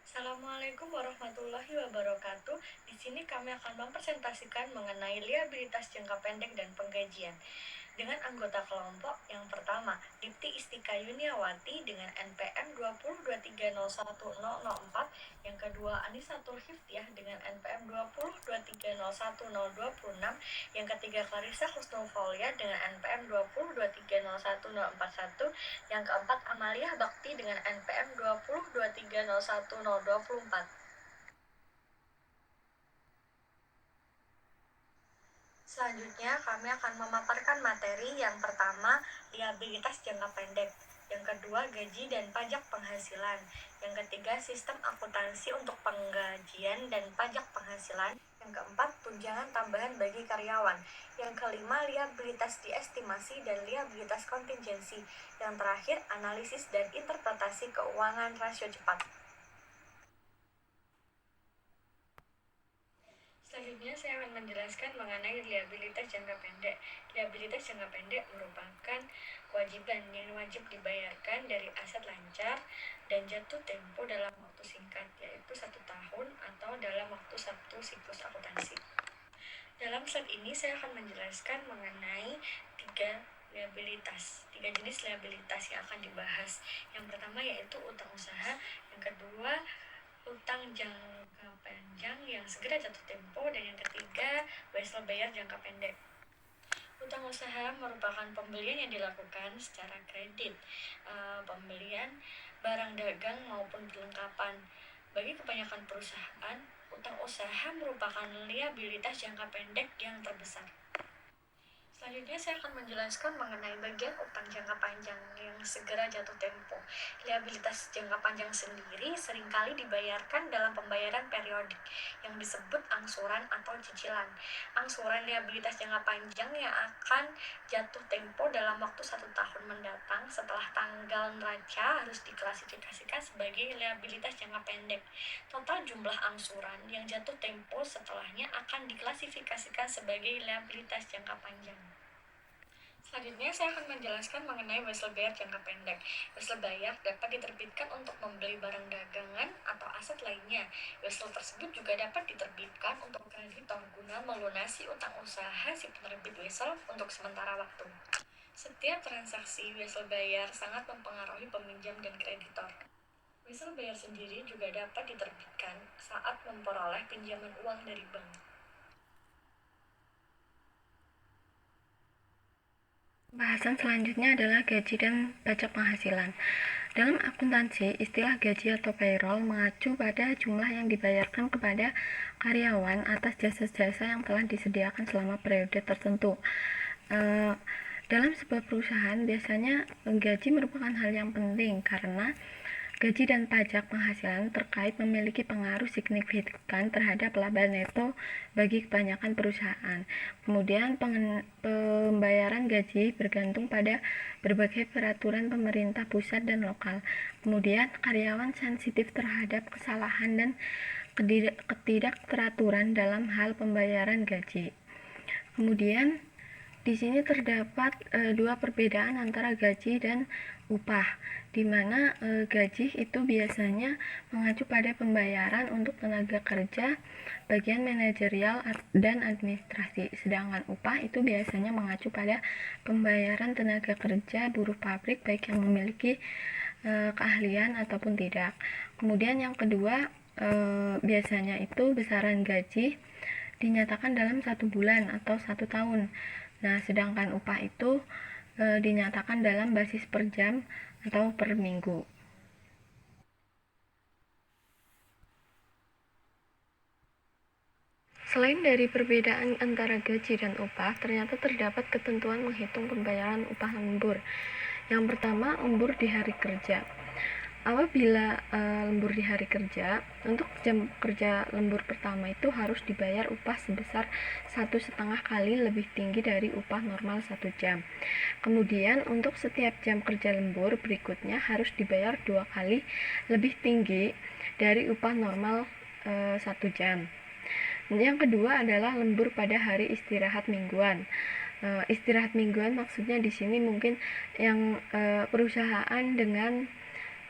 Assalamualaikum warahmatullahi wabarakatuh. Di sini kami akan mempresentasikan mengenai liabilitas jangka pendek dan penggajian. Dengan anggota kelompok yang pertama, Dipti Istika Yuniawati dengan NPM 2023010004, yang kedua Anisatul Hiftiah dengan NPM 2023010026, yang ketiga Clarissa Husnul Faulia dengan NPM 2023010041, yang keempat Amalia Bakti dengan NPM 2023010024. Selanjutnya, kami akan memaparkan materi yang pertama, liabilitas jangka pendek. Yang kedua, gaji dan pajak penghasilan. Yang ketiga, sistem akuntansi untuk penggajian dan pajak penghasilan. Yang keempat, tunjangan tambahan bagi karyawan. Yang kelima, liabilitas diestimasi dan liabilitas kontingensi. Yang terakhir, analisis dan interpretasi keuangan rasio cepat. Selanjutnya saya akan menjelaskan mengenai liabilitas jangka pendek. Liabilitas jangka pendek merupakan kewajiban yang wajib dibayarkan dari aset lancar dan jatuh tempo dalam waktu singkat, yaitu 1 tahun atau dalam waktu 1 siklus akuntansi. Dalam slide ini saya akan menjelaskan mengenai tiga jenis liabilitas yang akan dibahas. Yang pertama yaitu utang usaha, yang kedua utang jangka panjang yang segera jatuh tempo, dan yang ketiga wesel bayar jangka pendek. Utang usaha merupakan pembelian yang dilakukan secara kredit, pembelian barang dagang maupun perlengkapan. Bagi kebanyakan perusahaan, utang usaha merupakan liabilitas jangka pendek yang terbesar. Selanjutnya saya akan menjelaskan mengenai bagian utang jangka panjang yang segera jatuh tempo. Liabilitas jangka panjang sendiri seringkali dibayarkan dalam pembayaran periodik yang disebut angsuran atau cicilan. Angsuran liabilitas jangka panjang yang akan jatuh tempo dalam waktu 1 tahun mendatang setelah tanggal neraca harus diklasifikasikan sebagai liabilitas jangka pendek. Total jumlah angsuran yang jatuh tempo setelahnya akan diklasifikasikan sebagai liabilitas jangka panjang. Selanjutnya saya akan menjelaskan mengenai wesel bayar jangka pendek. Wesel bayar dapat diterbitkan untuk membeli barang dagangan atau aset lainnya. Wesel tersebut juga dapat diterbitkan untuk kreditor guna melunasi utang usaha si penerbit wesel untuk sementara waktu. Setiap transaksi wesel bayar sangat mempengaruhi peminjam dan kreditor. Wesel bayar sendiri juga dapat diterbitkan saat memperoleh pinjaman uang dari bank. Bahasan selanjutnya adalah gaji dan pajak penghasilan. Dalam akuntansi, istilah gaji atau payroll mengacu pada jumlah yang dibayarkan kepada karyawan atas jasa-jasa yang telah disediakan selama periode tertentu. Dalam sebuah perusahaan, biasanya gaji merupakan hal yang penting karena gaji dan pajak penghasilan terkait memiliki pengaruh signifikan terhadap laba neto bagi kebanyakan perusahaan. Kemudian pembayaran gaji bergantung pada berbagai peraturan pemerintah pusat dan lokal. Kemudian karyawan sensitif terhadap kesalahan dan ketidakteraturan dalam hal pembayaran gaji. Kemudian di sini terdapat dua perbedaan antara gaji dan upah, di mana gaji itu biasanya mengacu pada pembayaran untuk tenaga kerja, bagian manajerial dan administrasi, sedangkan upah itu biasanya mengacu pada pembayaran tenaga kerja buruh pabrik baik yang memiliki keahlian ataupun tidak. Kemudian yang kedua, biasanya itu besaran gaji dinyatakan dalam 1 bulan atau 1 tahun. Nah, sedangkan upah itu dinyatakan dalam basis per jam atau per minggu. Selain dari perbedaan antara gaji dan upah, ternyata terdapat ketentuan menghitung pembayaran upah lembur. Yang pertama, lembur di hari kerja. Apabila lembur di hari kerja, untuk jam kerja lembur pertama itu harus dibayar upah sebesar 1,5 kali lebih tinggi dari upah normal 1 jam. Kemudian untuk setiap jam kerja lembur berikutnya harus dibayar 2 kali lebih tinggi dari upah normal 1 jam. Yang kedua adalah lembur pada hari istirahat mingguan. Istirahat mingguan maksudnya di sini mungkin yang perusahaan dengan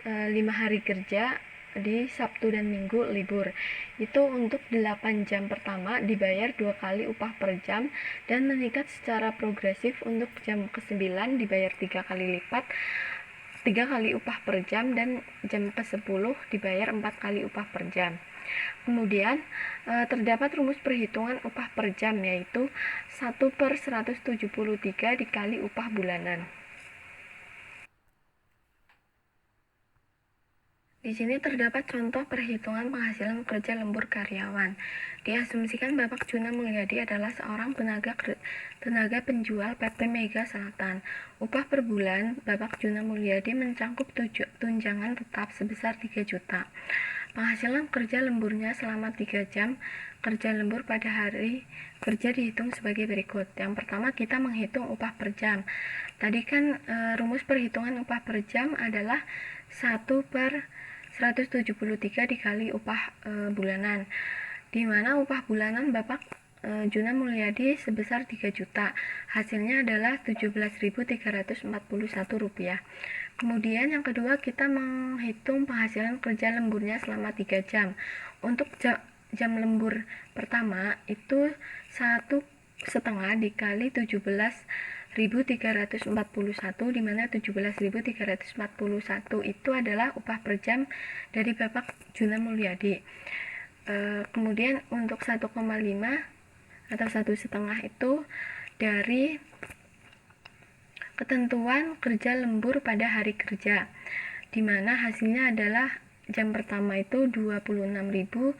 5 hari kerja di Sabtu dan Minggu libur. Itu untuk 8 jam pertama dibayar 2 kali upah per jam dan meningkat secara progresif. Untuk jam ke-9 dibayar 3 kali lipat, 3 kali upah per jam, dan jam ke-10 dibayar 4 kali upah per jam. Kemudian terdapat rumus perhitungan upah per jam, yaitu 1/173 dikali upah bulanan. Di sini terdapat contoh perhitungan penghasilan kerja lembur karyawan. Diasumsikan Bapak Juna Mulyadi adalah seorang tenaga penjual PT Mega Selatan. Upah per bulan Bapak Juna Mulyadi mencangkup tunjangan tetap sebesar 3 juta. Penghasilan kerja lemburnya selama 3 jam kerja lembur pada hari kerja dihitung sebagai berikut. Yang pertama, kita menghitung upah per jam. Tadi kan rumus perhitungan upah per jam adalah 1/173 dikali upah bulanan, di mana upah bulanan Bapak Juna Mulyadi sebesar 3 juta. Hasilnya adalah Rp17.341. Kemudian yang kedua, kita menghitung penghasilan kerja lemburnya selama 3 jam. Untuk jam lembur pertama itu 1,5 dikali 17.341, di mana 17.341 itu adalah upah per jam dari Bapak Juna Mulyadi. Kemudian untuk 1,5 atau 1,5 itu dari ketentuan kerja lembur pada hari kerja, di mana hasilnya adalah jam pertama itu Rp20.011.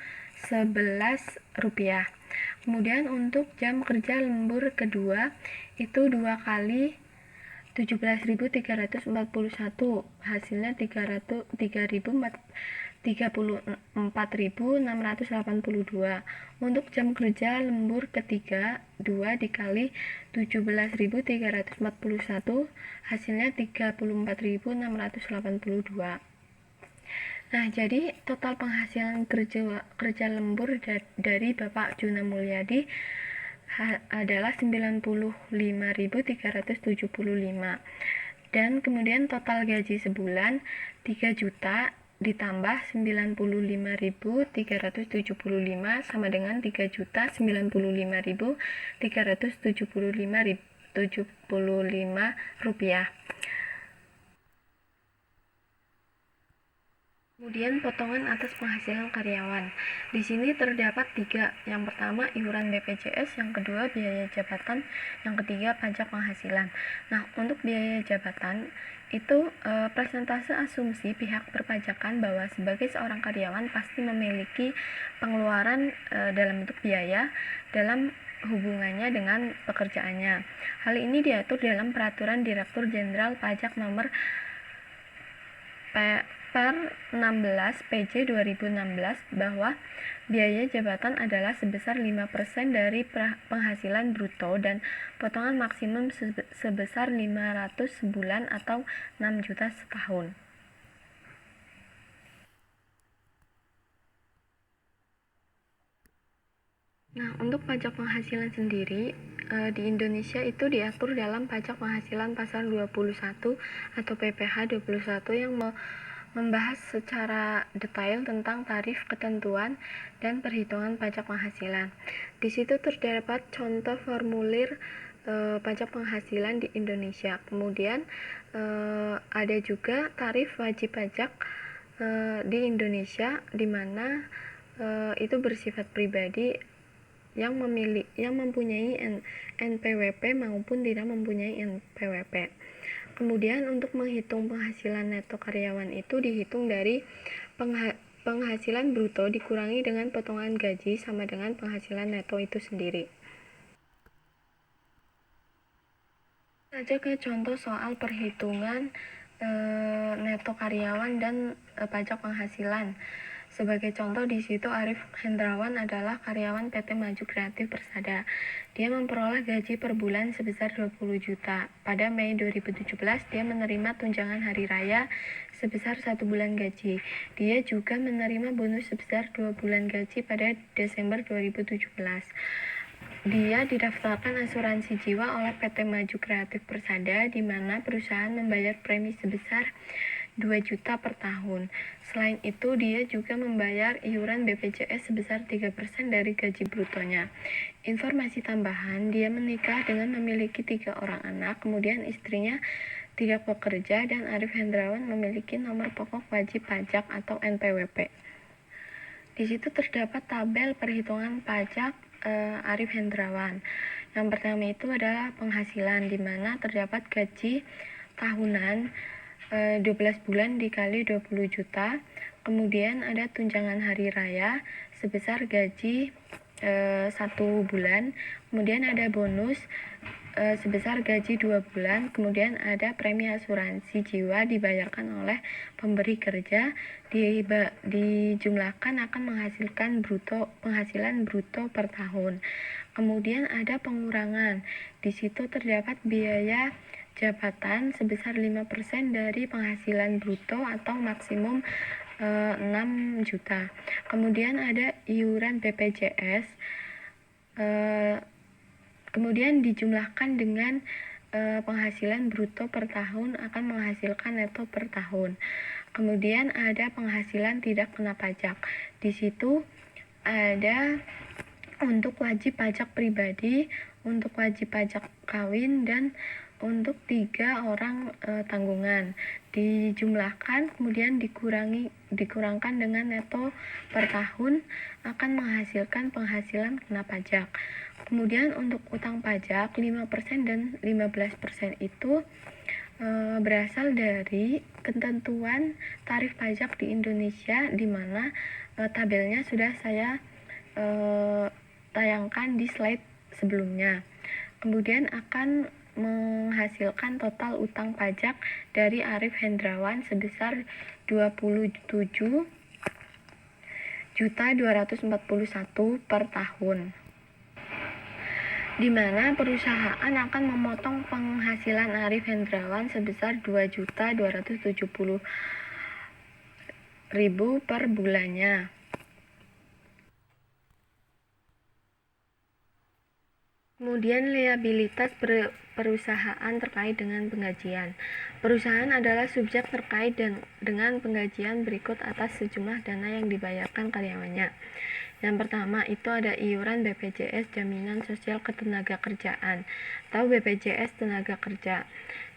Kemudian untuk jam kerja lembur kedua itu 2 kali 17.341, hasilnya 34.682. Untuk jam kerja lembur ketiga 2 dikali 17.341, hasilnya 34.682. Nah, jadi total penghasilan kerja lembur dari Bapak Juna Mulyadi adalah 95.375. Dan kemudian total gaji sebulan 3 juta ditambah 95.375 sama dengan 3.095.375 rupiah. Kemudian potongan atas penghasilan karyawan. Di sini terdapat 3. Yang pertama iuran BPJS, yang kedua biaya jabatan, yang ketiga pajak penghasilan. Nah, untuk biaya jabatan itu persentase asumsi pihak perpajakan bahwa sebagai seorang karyawan pasti memiliki pengeluaran dalam bentuk biaya dalam hubungannya dengan pekerjaannya. Hal ini diatur dalam Peraturan Direktur Jenderal Pajak Nomor per 16 PJ 2016 bahwa biaya jabatan adalah sebesar 5% dari penghasilan bruto dan potongan maksimum sebesar 500 sebulan atau 6 juta setahun. Nah, untuk pajak penghasilan sendiri di Indonesia itu diatur dalam Pajak Penghasilan Pasal 21 atau PPh 21 yang membahas secara detail tentang tarif, ketentuan, dan perhitungan pajak penghasilan. Di situ terdapat contoh formulir pajak penghasilan di Indonesia. Kemudian ada juga tarif wajib pajak di Indonesia, di mana itu bersifat pribadi yang mempunyai NPWP maupun tidak mempunyai NPWP. Kemudian untuk menghitung penghasilan neto karyawan itu dihitung dari penghasilan bruto dikurangi dengan potongan gaji sama dengan penghasilan neto itu sendiri. Saja ke contoh soal perhitungan neto karyawan dan pajak penghasilan. Sebagai contoh di situ Arif Hendrawan adalah karyawan PT Maju Kreatif Persada. Dia memperoleh gaji per bulan sebesar 20 juta. Pada Mei 2017 dia menerima tunjangan hari raya sebesar 1 bulan gaji. Dia juga menerima bonus sebesar 2 bulan gaji pada Desember 2017. Dia didaftarkan asuransi jiwa oleh PT Maju Kreatif Persada, di mana perusahaan membayar premi sebesar 2 juta per tahun. Selain itu, dia juga membayar iuran BPJS sebesar 3% dari gaji brutonya. Informasi tambahan, dia menikah dengan memiliki 3 orang anak, kemudian istrinya tidak bekerja, dan Arif Hendrawan memiliki nomor pokok wajib pajak atau NPWP. Di situ terdapat tabel perhitungan pajak Arif Hendrawan. Yang pertama itu adalah penghasilan, di mana terdapat gaji tahunan 12 bulan dikali 20 juta. Kemudian ada tunjangan hari raya sebesar gaji 1 bulan. Kemudian ada bonus sebesar gaji 2 bulan, kemudian ada premi asuransi jiwa dibayarkan oleh pemberi kerja, dijumlahkan akan menghasilkan penghasilan bruto per tahun. Kemudian ada pengurangan, di situ terdapat biaya jabatan sebesar 5% dari penghasilan bruto atau maksimum 6 juta. Kemudian ada iuran BPJS, kemudian dijumlahkan dengan penghasilan bruto per tahun akan menghasilkan neto per tahun. Kemudian ada penghasilan tidak kena pajak. Di situ ada untuk wajib pajak pribadi, untuk wajib pajak kawin, dan untuk 3 orang tanggungan. Dijumlahkan kemudian dikurangkan dengan neto per tahun akan menghasilkan penghasilan kena pajak. Kemudian untuk utang pajak 5% dan 15% itu berasal dari ketentuan tarif pajak di Indonesia, di mana tabelnya sudah saya tayangkan di slide sebelumnya. Kemudian akan menghasilkan total utang pajak dari Arif Hendrawan sebesar 27.241 per tahun, di mana perusahaan akan memotong penghasilan Arif Hendrawan sebesar 2.270.000 per bulannya. Kemudian liabilitas perusahaan terkait dengan penggajian. Perusahaan adalah subjek terkait dengan penggajian berikut atas sejumlah dana yang dibayarkan karyawannya. Yang pertama itu ada iuran BPJS Jaminan Sosial Ketenagakerjaan atau BPJS Tenaga Kerja,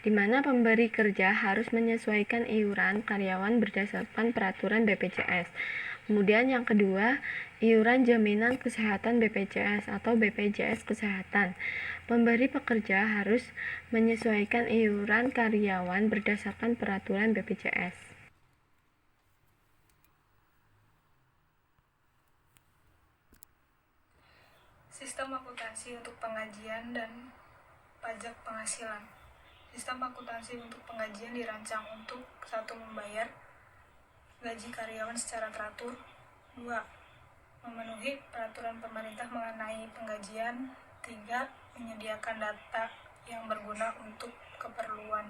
di mana pemberi kerja harus menyesuaikan iuran karyawan berdasarkan peraturan BPJS. Kemudian yang kedua, iuran jaminan kesehatan BPJS atau BPJS Kesehatan. Pemberi pekerja harus menyesuaikan iuran karyawan berdasarkan peraturan BPJS. Sistem akuntansi untuk penggajian dan pajak penghasilan. Sistem akuntansi untuk penggajian dirancang untuk 1. Membayar gaji karyawan secara teratur, 2. Memenuhi peraturan pemerintah mengenai penggajian, 3. Menyediakan data yang berguna untuk keperluan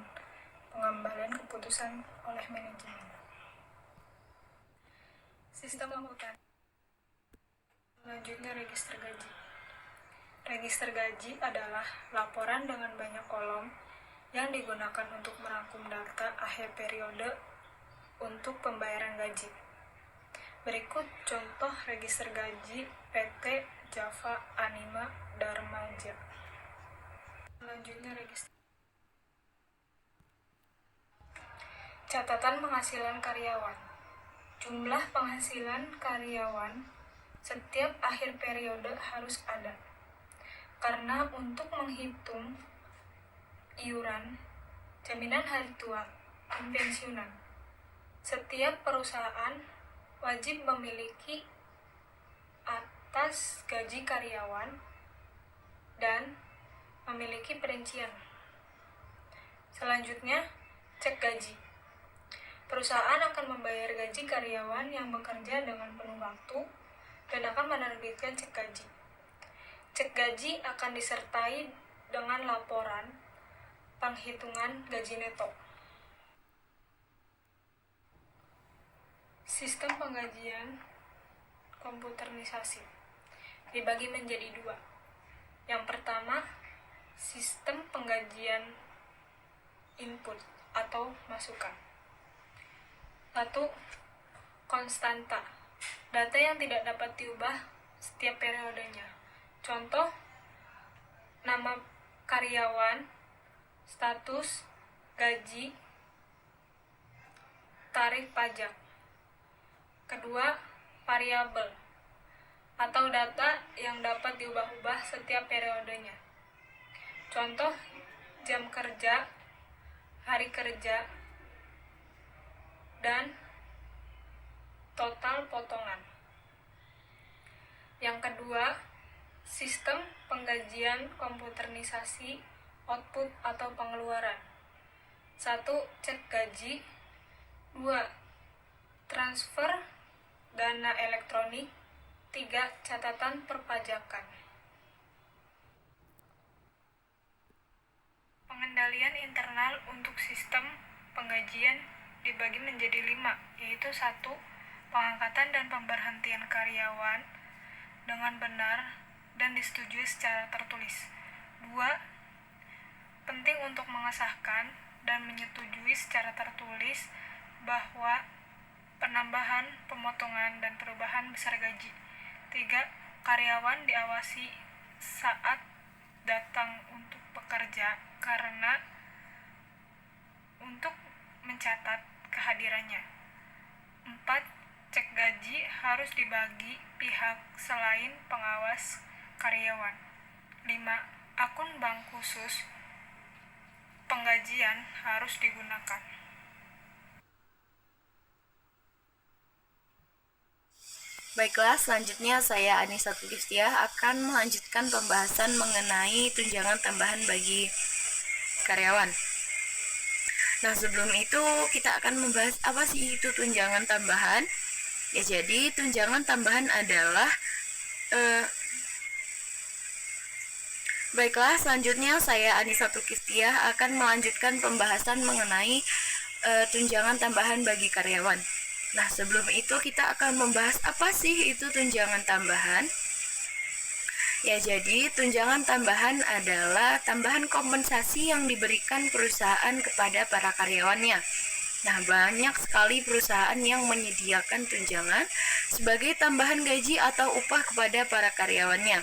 pengembalian keputusan oleh manajemen. Sistem akuntansi. Selanjutnya, register gaji. Register gaji adalah laporan dengan banyak kolom yang digunakan untuk merangkum data akhir periode untuk pembayaran gaji. Berikut contoh register gaji PT Java Anima Darmaja. Selanjutnya, register catatan penghasilan karyawan. Jumlah penghasilan karyawan setiap akhir periode harus ada, karena untuk menghitung iuran, jaminan hari tua, dan pensiunan, setiap perusahaan wajib memiliki atas gaji karyawan dan memiliki perincian. Selanjutnya, cek gaji. Perusahaan akan membayar gaji karyawan yang bekerja dengan penuh waktu dan akan menerbitkan cek gaji. Cek gaji akan disertai dengan laporan penghitungan gaji neto. Sistem penggajian komputerisasi dibagi menjadi 2. Yang pertama, sistem penggajian input atau masukan. Satu, konstanta. Data yang tidak dapat diubah setiap periodenya. Contoh, nama karyawan, status, gaji, tarif pajak. Kedua, variabel atau data yang dapat diubah-ubah setiap periodenya. Contoh, jam kerja, hari kerja, dan total potongan. Yang kedua, sistem penggajian komputerisasi output atau pengeluaran. 1. Cek gaji. 2. Transfer dana elektronik. 3. Catatan perpajakan. Pengendalian internal untuk sistem penggajian dibagi menjadi 5, yaitu 1. Pengangkatan dan pemberhentian karyawan dengan benar dan disetujui secara tertulis. 2. Penting untuk mengesahkan dan menyetujui secara tertulis bahwa penambahan, pemotongan, dan perubahan besar gaji. 3. Karyawan diawasi saat datang untuk bekerja karena untuk mencatat kehadirannya. 4. Cek gaji harus dibagi pihak selain pengawas karyawan. 5. Akun bank khusus penggajian harus digunakan. Baiklah, selanjutnya saya Anissa Tuliftiah akan melanjutkan pembahasan mengenai tunjangan tambahan bagi karyawan. Nah, sebelum itu kita akan membahas apa sih itu tunjangan tambahan. Ya, jadi tunjangan tambahan adalah Baiklah, selanjutnya saya Anissa Tuliftiah akan melanjutkan pembahasan mengenai tunjangan tambahan bagi karyawan. Nah, sebelum itu kita akan membahas apa sih itu tunjangan tambahan. Ya, jadi tunjangan tambahan adalah tambahan kompensasi yang diberikan perusahaan kepada para karyawannya. Nah, banyak sekali perusahaan yang menyediakan tunjangan sebagai tambahan gaji atau upah kepada para karyawannya.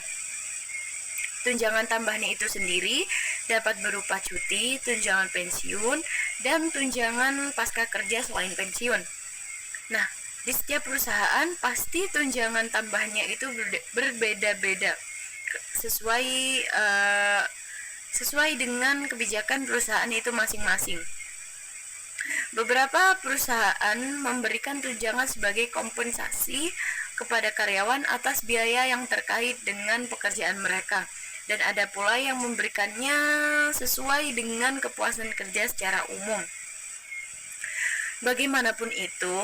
Tunjangan tambahan itu sendiri dapat berupa cuti, tunjangan pensiun, dan tunjangan pasca kerja selain pensiun. Nah, di setiap perusahaan pasti tunjangan tambahannya itu berbeda-beda sesuai dengan kebijakan perusahaan itu masing-masing. Beberapa perusahaan memberikan tunjangan sebagai kompensasi kepada karyawan atas biaya yang terkait dengan pekerjaan mereka, dan ada pula yang memberikannya sesuai dengan kepuasan kerja secara umum. Bagaimanapun itu,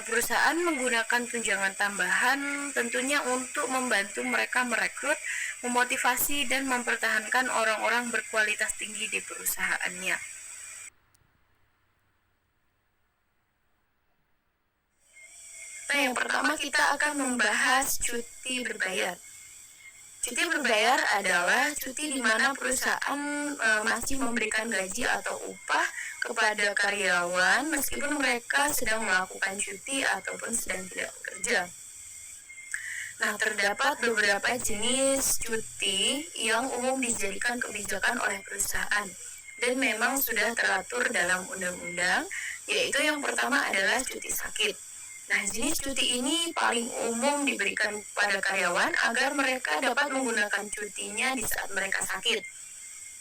perusahaan menggunakan tunjangan tambahan tentunya untuk membantu mereka merekrut, memotivasi, dan mempertahankan orang-orang berkualitas tinggi di perusahaannya. Nah, yang pertama kita akan membahas cuti berbayar. Cuti berbayar adalah cuti di mana perusahaan masih memberikan gaji atau upah kepada karyawan meskipun mereka sedang melakukan cuti ataupun sedang tidak bekerja. Nah, terdapat beberapa jenis cuti yang umum dijadikan kebijakan oleh perusahaan dan memang sudah teratur dalam undang-undang, yaitu yang pertama adalah cuti sakit. Nah, jenis cuti ini paling umum diberikan pada karyawan agar mereka dapat menggunakan cutinya di saat mereka sakit.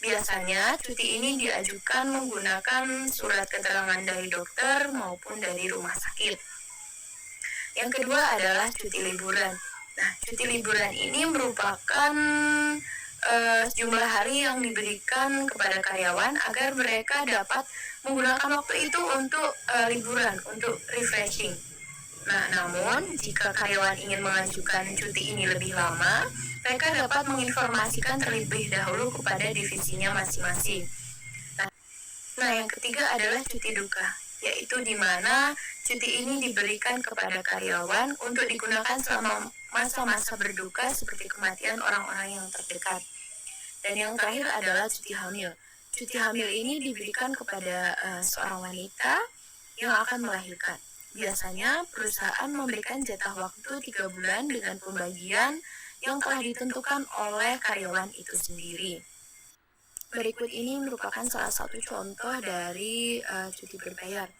Biasanya, cuti ini diajukan menggunakan surat keterangan dari dokter maupun dari rumah sakit. Yang kedua adalah cuti liburan. Nah, cuti liburan ini merupakan sejumlah hari yang diberikan kepada karyawan agar mereka dapat menggunakan waktu itu untuk liburan, untuk refreshing. Nah, namun jika karyawan ingin mengajukan cuti ini lebih lama, mereka dapat menginformasikan terlebih dahulu kepada divisinya masing-masing. Nah, yang ketiga adalah cuti duka, yaitu di mana cuti ini diberikan kepada karyawan untuk digunakan selama masa-masa berduka seperti kematian orang-orang yang terdekat. Dan yang terakhir adalah cuti hamil. Cuti hamil ini diberikan kepada seorang wanita yang akan melahirkan. Biasanya perusahaan memberikan jatah waktu 3 bulan dengan pembagian yang telah ditentukan oleh karyawan itu sendiri. Berikut ini merupakan salah satu contoh dari cuti berbayar,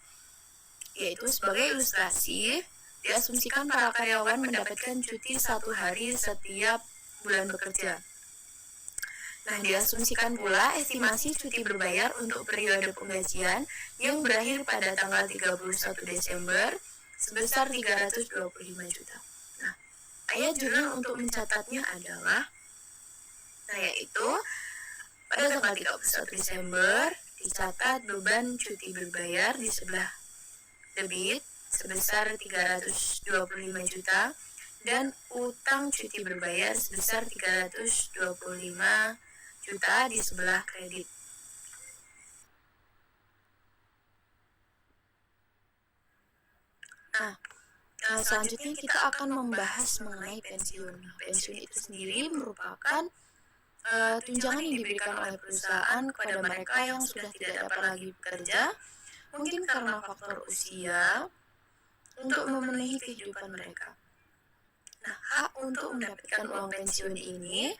yaitu sebagai ilustrasi, diasumsikan para karyawan mendapatkan cuti 1 hari setiap bulan bekerja. Nah, diasumsikan pula estimasi cuti berbayar untuk periode penggajian yang berakhir pada tanggal 31 Desember sebesar 325 juta. Nah, ayat jurnal untuk mencatatnya adalah, yaitu pada tanggal 31 Desember dicatat beban cuti berbayar di sebelah debit sebesar 325 juta dan utang cuti berbayar sebesar 325 juta di sebelah kredit. Nah, selanjutnya kita akan membahas mengenai pensiun. Pensiun itu sendiri merupakan tunjangan yang diberikan oleh perusahaan kepada mereka yang sudah tidak dapat lagi bekerja, mungkin karena faktor usia, untuk memenuhi kehidupan mereka. Nah, hak untuk mendapatkan uang pensiun ini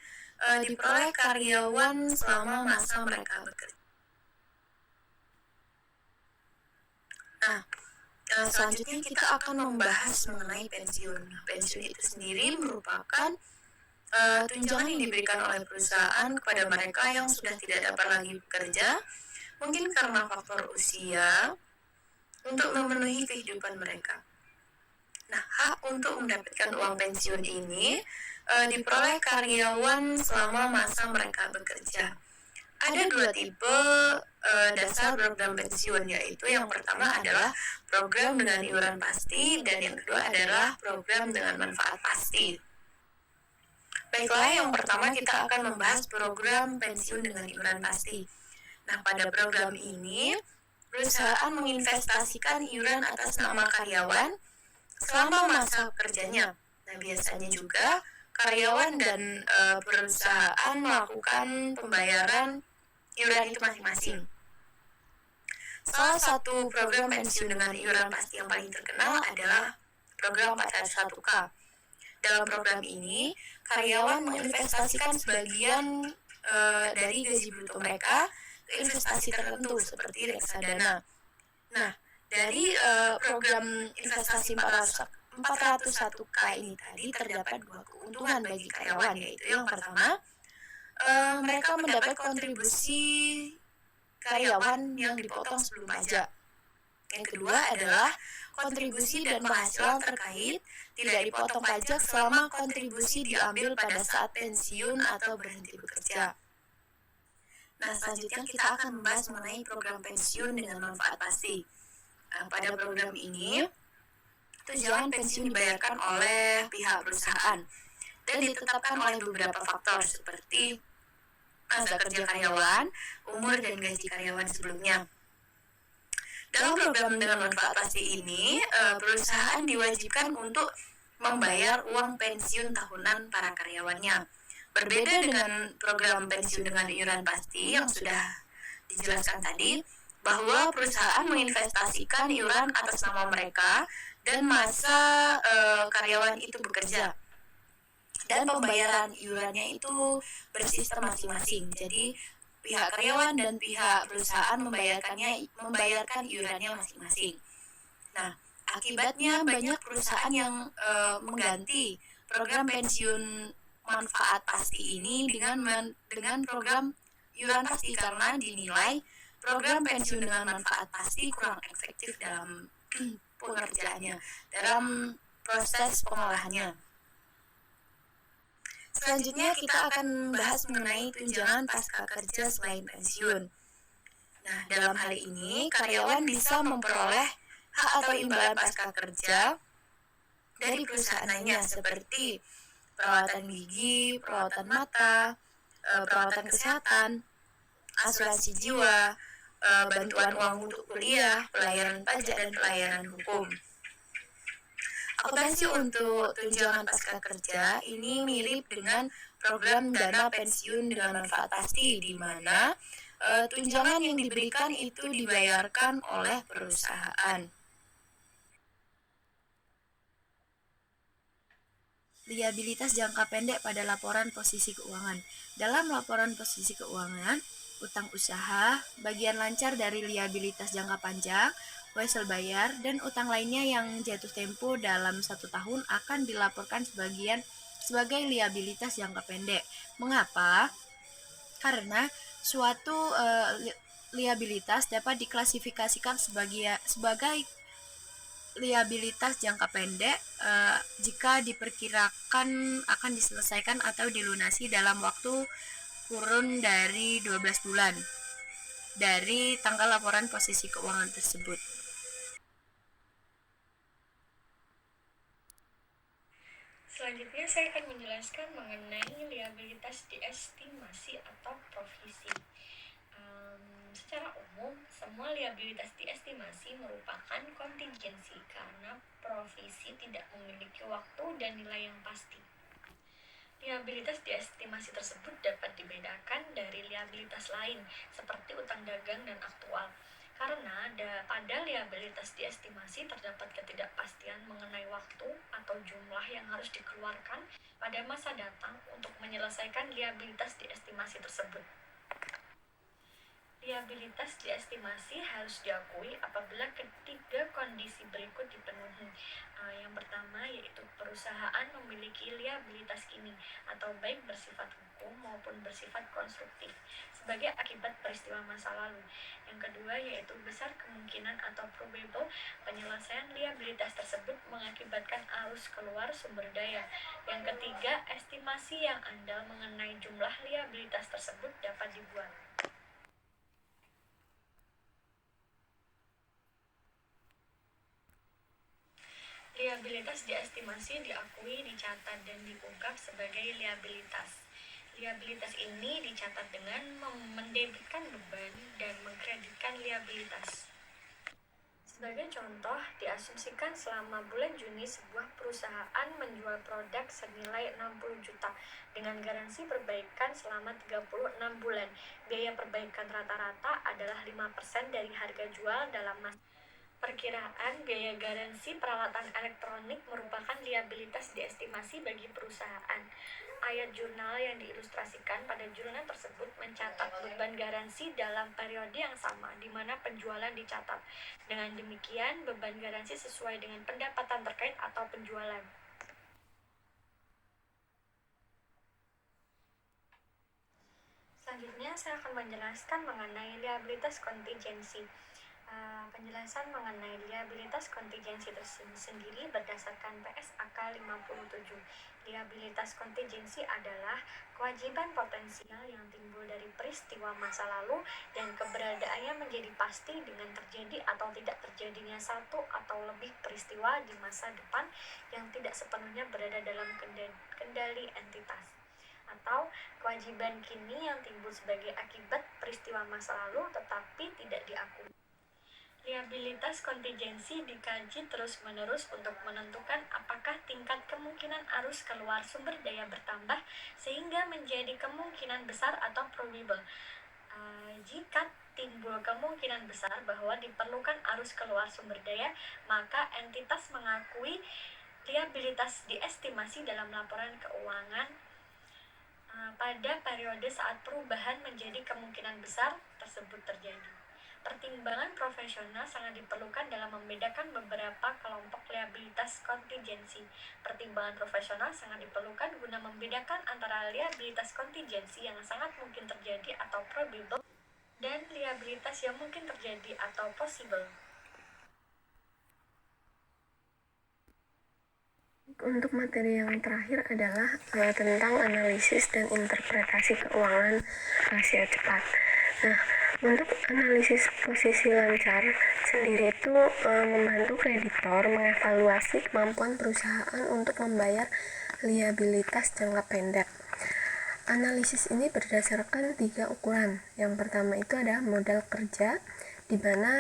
diperoleh karyawan selama masa mereka bekerja. Nah, selanjutnya kita akan membahas mengenai pensiun. Pensiun itu sendiri merupakan tunjangan yang diberikan oleh perusahaan kepada mereka yang sudah tidak dapat lagi bekerja, mungkin karena faktor usia, untuk memenuhi kehidupan mereka. Nah, hak untuk mendapatkan uang pensiun ini diperoleh karyawan selama masa mereka bekerja. Ada 2 tipe dasar program pensiun, yaitu yang pertama adalah program dengan iuran pasti dan yang kedua adalah program dengan manfaat pasti. Baiklah, yang pertama kita akan membahas program pensiun dengan iuran pasti. Nah, pada program ini perusahaan menginvestasikan iuran atas nama karyawan selama masa kerjanya. Nah, biasanya juga karyawan dan perusahaan melakukan pembayaran iuran itu masing-masing. Salah satu program pensiun dengan iuran pasti yang paling terkenal adalah program 401k. Dalam program ini, karyawan menginvestasikan sebagian dari gaji bruto mereka ke investasi tertentu seperti reksadana. Nah, dari program investasi 401k ini tadi terdapat 2 keuntungan bagi karyawan, yaitu yang pertama, mereka mendapat kontribusi karyawan yang dipotong sebelum pajak. Yang kedua adalah kontribusi dan penghasilan terkait tidak dipotong pajak selama kontribusi diambil pada saat pensiun atau berhenti bekerja. Nah, selanjutnya kita akan membahas mengenai program pensiun dengan manfaat pasti. Nah, pada program ini, tunjangan pensiun dibayarkan oleh pihak perusahaan dan ditetapkan oleh beberapa faktor seperti masa kerja karyawan, umur dan gaji karyawan sebelumnya. Dalam program dengan manfaat pasti ini, perusahaan diwajibkan untuk membayar uang pensiun tahunan para karyawannya. Berbeda dengan program pensiun dengan iuran pasti yang sudah dijelaskan tadi, bahwa perusahaan menginvestasikan iuran atas nama mereka dan masa karyawan itu bekerja. Dan pembayaran iurannya itu bersistem masing-masing. Jadi pihak karyawan dan pihak perusahaan membayarkan iurannya masing-masing. Nah, akibatnya banyak perusahaan yang mengganti program pensiun manfaat pasti ini dengan program iuran pasti karena dinilai program pensiun dengan manfaat pasti kurang efektif dalam pengerjaannya, dalam proses pengolahannya. Selanjutnya kita akan bahas mengenai tunjangan pasca kerja selain pensiun. Nah, dalam hal ini karyawan bisa memperoleh hak atau imbalan pasca kerja dari perusahaan lainnya seperti perawatan gigi, perawatan mata, perawatan kesehatan, asuransi jiwa, bantuan uang untuk kuliah, pelayanan pajak dan pelayanan hukum. Akuntansi untuk tunjangan pasca kerja ini mirip dengan program dana pensiun dengan manfaat pasti, di mana tunjangan yang diberikan itu dibayarkan oleh perusahaan. liabilitas jangka pendek pada laporan posisi keuangan. Dalam laporan posisi keuangan, utang usaha, bagian lancar dari liabilitas jangka panjang, wesel bayar, dan utang lainnya yang jatuh tempo dalam 1 tahun akan dilaporkan sebagai liabilitas jangka pendek. Mengapa? Karena suatu liabilitas dapat diklasifikasikan sebagai liabilitas jangka pendek jika diperkirakan akan diselesaikan atau dilunasi dalam waktu kurun dari 12 bulan dari tanggal laporan posisi keuangan tersebut. Selanjutnya saya akan menjelaskan mengenai liabilitas diestimasi atau provisi. Secara umum, semua liabilitas diestimasi merupakan kontingensi karena provisi tidak memiliki waktu dan nilai yang pasti. Liabilitas diestimasi tersebut dapat dibedakan dari liabilitas lain seperti utang dagang dan aktual. Karena pada liabilitas diestimasi terdapat ketidakpastian mengenai waktu atau jumlah yang harus dikeluarkan pada masa datang untuk menyelesaikan liabilitas diestimasi tersebut. Liabilitas diestimasi harus diakui apabila ketiga kondisi berikut dipenuhi. Yang pertama yaitu perusahaan memiliki liabilitas ini atau baik bersifat hukum maupun bersifat konstruktif sebagai akibat peristiwa masa lalu. Yang kedua yaitu besar kemungkinan atau probable penyelesaian liabilitas tersebut mengakibatkan arus keluar sumber daya. Yang ketiga, estimasi yang andal mengenai jumlah liabilitas tersebut dapat dibuat. Liabilitas diestimasi diakui, dicatat, dan diungkap sebagai liabilitas. Liabilitas ini dicatat dengan mendebitkan beban dan mengkreditkan liabilitas. Sebagai contoh, diasumsikan selama bulan Juni sebuah perusahaan menjual produk senilai 60 juta dengan garansi perbaikan selama 36 bulan. Biaya perbaikan rata-rata adalah 5% dari harga jual dalam masa. Perkiraan biaya garansi peralatan elektronik merupakan liabilitas diestimasi bagi perusahaan. Ayat jurnal yang diilustrasikan pada jurnal tersebut mencatat beban garansi dalam periode yang sama di mana penjualan dicatat. Dengan demikian, beban garansi sesuai dengan pendapatan terkait atau penjualan. Selanjutnya, saya akan menjelaskan mengenai liabilitas kontingensi. Penjelasan mengenai liabilitas kontingensi sendiri berdasarkan PSAK 57. Liabilitas kontingensi adalah kewajiban potensial yang timbul dari peristiwa masa lalu dan keberadaannya menjadi pasti dengan terjadi atau tidak terjadinya satu atau lebih peristiwa di masa depan yang tidak sepenuhnya berada dalam kendali entitas, atau kewajiban kini yang timbul sebagai akibat peristiwa masa lalu tetapi tidak diakui. Liabilitas kontingensi dikaji terus-menerus untuk menentukan apakah tingkat kemungkinan arus keluar sumber daya bertambah sehingga menjadi kemungkinan besar atau probable. Jika timbul kemungkinan besar bahwa diperlukan arus keluar sumber daya, maka entitas mengakui liabilitas diestimasi dalam laporan keuangan pada periode saat perubahan menjadi kemungkinan besar tersebut terjadi. Pertimbangan profesional sangat diperlukan dalam membedakan beberapa kelompok liabilitas kontingensi. Pertimbangan profesional sangat diperlukan guna membedakan antara liabilitas kontingensi yang sangat mungkin terjadi atau probable dan liabilitas yang mungkin terjadi atau possible. Untuk materi yang terakhir adalah tentang analisis dan interpretasi keuangan rasio cepat. Nah, untuk analisis posisi lancar sendiri itu membantu kreditor mengevaluasi kemampuan perusahaan untuk membayar liabilitas jangka pendek. Analisis ini berdasarkan 3 ukuran. Yang pertama itu adalah modal kerja, di mana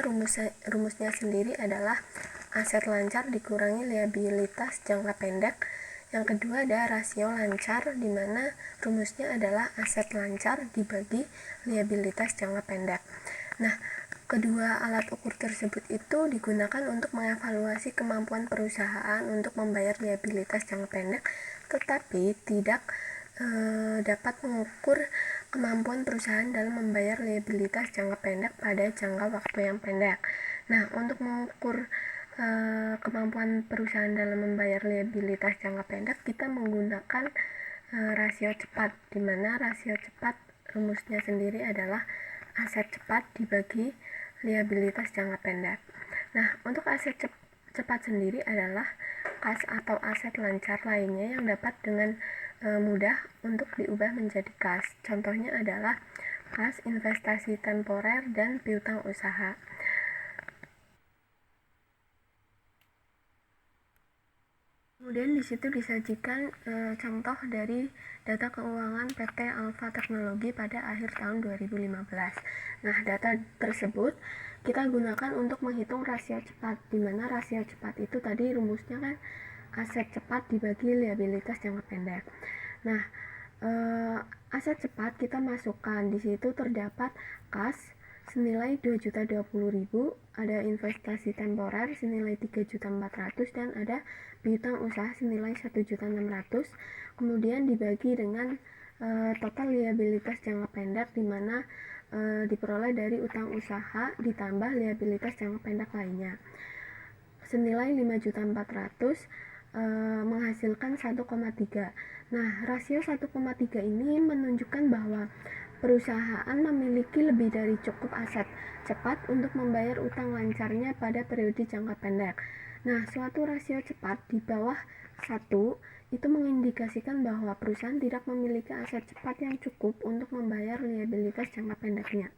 rumusnya sendiri adalah aset lancar dikurangi liabilitas jangka pendek. Yang kedua ada rasio lancar, di mana rumusnya adalah aset lancar dibagi liabilitas jangka pendek. Nah, Kedua alat ukur tersebut itu digunakan untuk mengevaluasi kemampuan perusahaan untuk membayar liabilitas jangka pendek, tetapi tidak dapat mengukur kemampuan perusahaan dalam membayar liabilitas jangka pendek pada jangka waktu yang pendek. Nah, untuk mengukur kemampuan perusahaan dalam membayar liabilitas jangka pendek, kita menggunakan rasio cepat, di mana rasio cepat rumusnya sendiri adalah aset cepat dibagi liabilitas jangka pendek. Nah, untuk aset cepat sendiri adalah kas atau aset lancar lainnya yang dapat dengan mudah untuk diubah menjadi kas. Contohnya adalah kas investasi temporer dan piutang usaha. Kemudian di situ disajikan contoh dari data keuangan PT Alfa Teknologi pada akhir tahun 2015. Nah, data tersebut kita gunakan untuk menghitung rasio cepat, di mana rasio cepat itu tadi rumusnya kan aset cepat dibagi liabilitas jangka pendek. Nah, aset cepat kita masukkan, di situ terdapat kas senilai 2.020.000, ada investasi temporer senilai 3.400.000 dan ada piutang usaha senilai 1.600.000. Kemudian dibagi dengan total liabilitas jangka pendek, di mana diperoleh dari utang usaha ditambah liabilitas jangka pendek lainnya senilai 5.400.000, menghasilkan 1,3. Nah, rasio 1,3 ini menunjukkan bahwa perusahaan memiliki lebih dari cukup aset cepat untuk membayar utang lancarnya pada periode jangka pendek. Nah, suatu rasio cepat di bawah 1 itu mengindikasikan bahwa perusahaan tidak memiliki aset cepat yang cukup untuk membayar liabilitas jangka pendeknya.